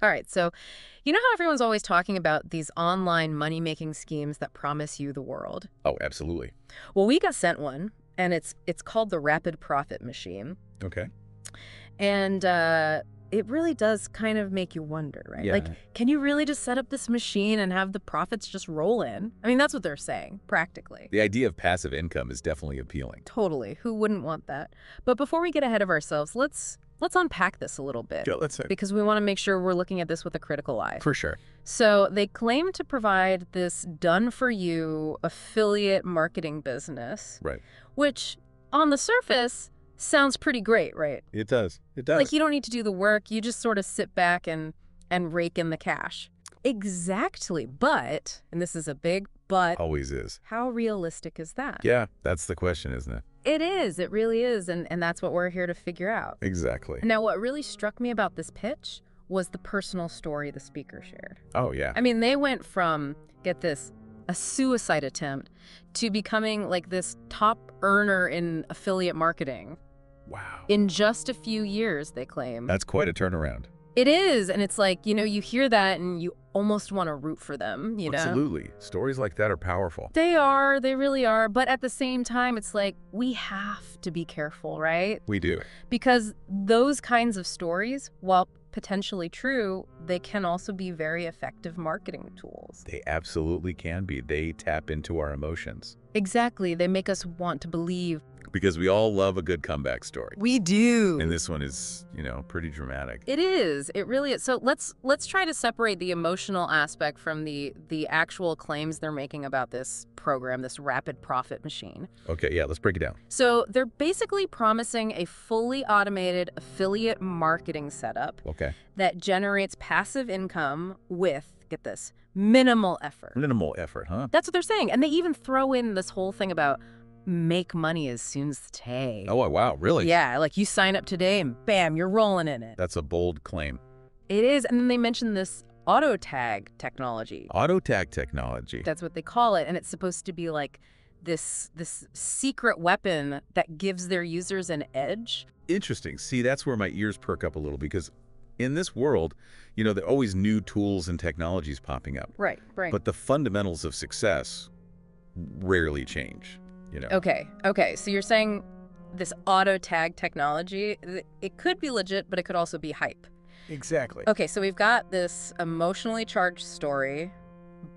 All right, so you know how everyone's always talking about these online money-making schemes that promise you the world? Oh, absolutely. Well, we got sent one, and it's called the Rapid Profit Machine. Okay. And it really does kind of make you wonder, right? Like, Yeah. can you really just set up this machine and have the profits just roll in? I mean, that's what they're saying, practically. The idea of passive income is definitely appealing. Totally. Who wouldn't want that? But before we get ahead of ourselves, let's unpack this a little bit. Yeah, let's say. Because we want to make sure we're looking at this with a critical eye. For sure. So they claim to provide this done-for-you affiliate marketing business, Right. which on the surface sounds pretty great, right? It does. It does. Like you don't need to do the work, you just sort of sit back and rake in the cash. Exactly, but, and this is a big but, Always is. how realistic is that? Yeah, that's the question, isn't it? It is, it really is, and that's what we're here to figure out. Exactly. Now, what really struck me about this pitch was the personal story the speaker shared. Oh, yeah. I mean, they went from, get this, a suicide attempt to becoming like this top earner in affiliate marketing Wow. in just a few years, they claim. That's quite a turnaround. It is, and it's like, you hear that and you almost want to root for them, you know? Absolutely. Stories like that are powerful. They really are, but at the same time, it's like, we have to be careful, right? We do. Because those kinds of stories, while potentially true, they can also be very effective marketing tools. They absolutely can be. They tap into our emotions. Exactly. They make us want to believe. Because we all love a good comeback story. We do. And this one is, pretty dramatic. It is. It really is. So let's try to separate the emotional aspect from the actual claims they're making about this program, this rapid profit machine. Okay, yeah, let's break it down. So they're basically promising a fully automated affiliate marketing setup Okay. that generates passive income with, get this, minimal effort. Minimal effort, huh? That's what they're saying. And they even throw in this whole thing about make money as soon as today. Oh, wow, really? Yeah, like you sign up today and bam, you're rolling in it. That's a bold claim. It is. And then they mentioned this auto tag technology. Auto tag technology. That's what they call it. And it's supposed to be like this secret weapon that gives their users an edge. Interesting. See, that's where my ears perk up a little because in this world, there are always new tools and technologies popping up. Right. But the fundamentals of success rarely change, Okay. So you're saying this auto tag technology, it could be legit, but it could also be hype. Exactly. Okay, so we've got this emotionally charged story,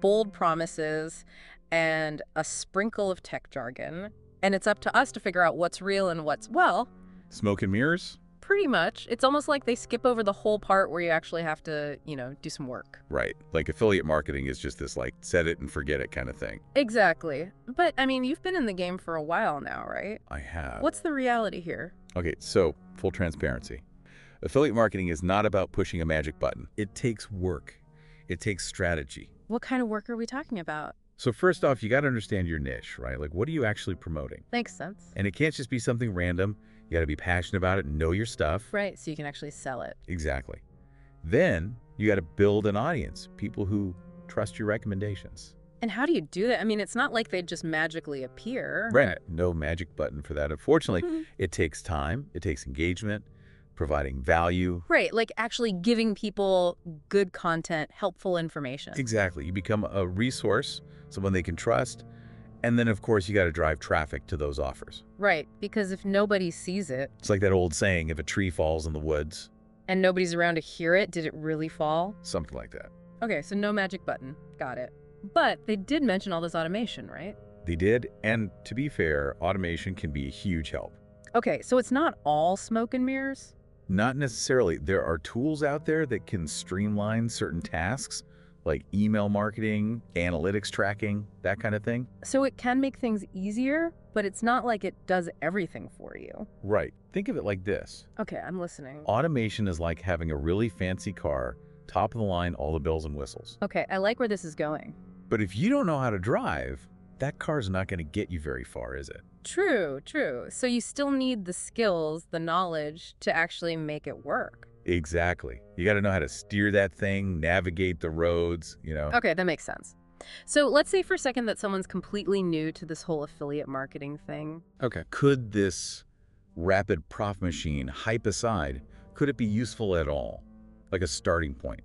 bold promises, and a sprinkle of tech jargon. And it's up to us to figure out what's real and what's, well, Smoke and mirrors? pretty much. It's almost like they skip over the whole part where you actually have to, do some work. Right. Like affiliate marketing is just this set it and forget it kind of thing. Exactly. But, I mean, you've been in the game for a while now, right? I have. What's the reality here? Okay, so full transparency. Affiliate marketing is not about pushing a magic button. It takes work. It takes strategy. What kind of work are we talking about? So first off, you got to understand your niche, right? Like, what are you actually promoting? Makes sense. And it can't just be something random. You got to be passionate about it and know your stuff. Right, so you can actually sell it. Exactly. Then you got to build an audience, people who trust your recommendations. And how do you do that? I mean, it's not like they just magically appear. Right. No magic button for that. Unfortunately, it takes time. It takes engagement, providing value. Right, like actually giving people good content, helpful information. Exactly. You become a resource, someone they can trust. And then, of course, you got to drive traffic to those offers. Right, because if nobody sees it It's like that old saying, if a tree falls in the woods, and nobody's around to hear it, did it really fall? something like that. Okay, so no magic button. Got it. But they did mention all this automation, right? They did. And to be fair, automation can be a huge help. Okay, so it's not all smoke and mirrors? Not necessarily. There are tools out there that can streamline certain tasks, like email marketing, analytics tracking, that kind of thing. So it can make things easier, but it's not like it does everything for you. Right. Think of it like this. Okay, I'm listening. Automation is like having a really fancy car, top of the line, all the bells and whistles. Okay, I like where this is going. But if you don't know how to drive, that car's not going to get you very far, is it? True. So you still need the skills, the knowledge to actually make it work. Exactly. You got to know how to steer that thing, navigate the roads, Okay, that makes sense. So let's say for a second that someone's completely new to this whole affiliate marketing thing. Okay. Could this rapid profit machine, hype aside, could it be useful at all? Like a starting point?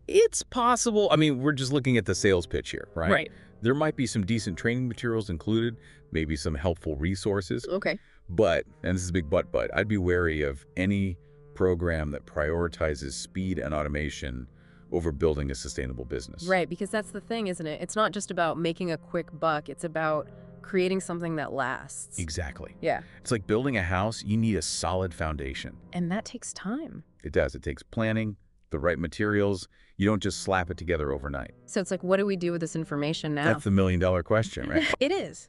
It's possible. I mean, we're just looking at the sales pitch here, right? Right. There might be some decent training materials included, maybe some helpful resources. Okay. But, and this is a big but, I'd be wary of any program that prioritizes speed and automation over building a sustainable business. Right, because that's the thing, isn't it? It's not just about making a quick buck. It's about creating something that lasts. Exactly. Yeah. It's like building a house. You need a solid foundation. And that takes time. It does. It takes planning, the right materials. You don't just slap it together overnight. So it's like, what do we do with this information now? That's the million-dollar question, right? It is.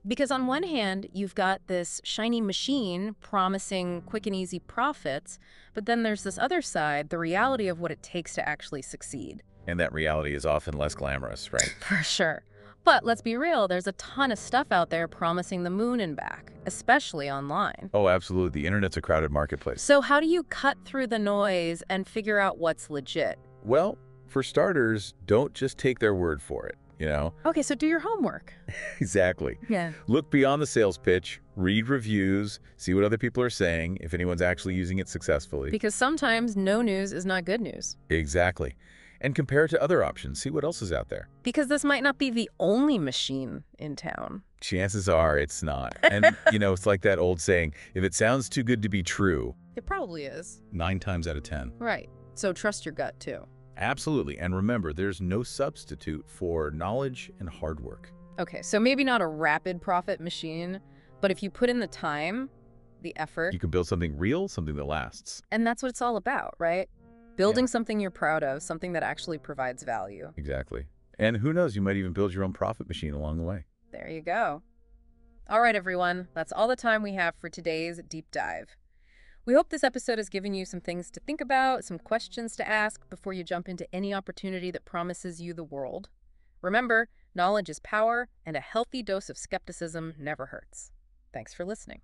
Because on one hand, you've got this shiny machine promising quick and easy profits, but then there's this other side, the reality of what it takes to actually succeed. And that reality is often less glamorous, right? For sure. But let's be real, there's a ton of stuff out there promising the moon and back, especially online. Oh, absolutely. The internet's a crowded marketplace. So how do you cut through the noise and figure out what's legit? Well, for starters, don't just take their word for it, you know? Okay, so do your homework. Exactly. Yeah. Look beyond the sales pitch, read reviews, see what other people are saying, if anyone's actually using it successfully. Because sometimes no news is not good news. Exactly. And compare it to other options, see what else is out there. Because this might not be the only machine in town. Chances are it's not. And, you know, it's like that old saying, if it sounds too good to be true, It probably is. 9 times out of 10. Right. So trust your gut, too. Absolutely. And remember, there's no substitute for knowledge and hard work. Okay, so maybe not a rapid profit machine, but if you put in the time, the effort, You can build something real, something that lasts. and that's what it's all about, right? Building something you're proud of, something that actually provides value. Exactly. And who knows, you might even build your own profit machine along the way. There you go. All right, everyone. That's all the time we have for today's deep dive. We hope this episode has given you some things to think about, some questions to ask before you jump into any opportunity that promises you the world. Remember, knowledge is power, and a healthy dose of skepticism never hurts. Thanks for listening.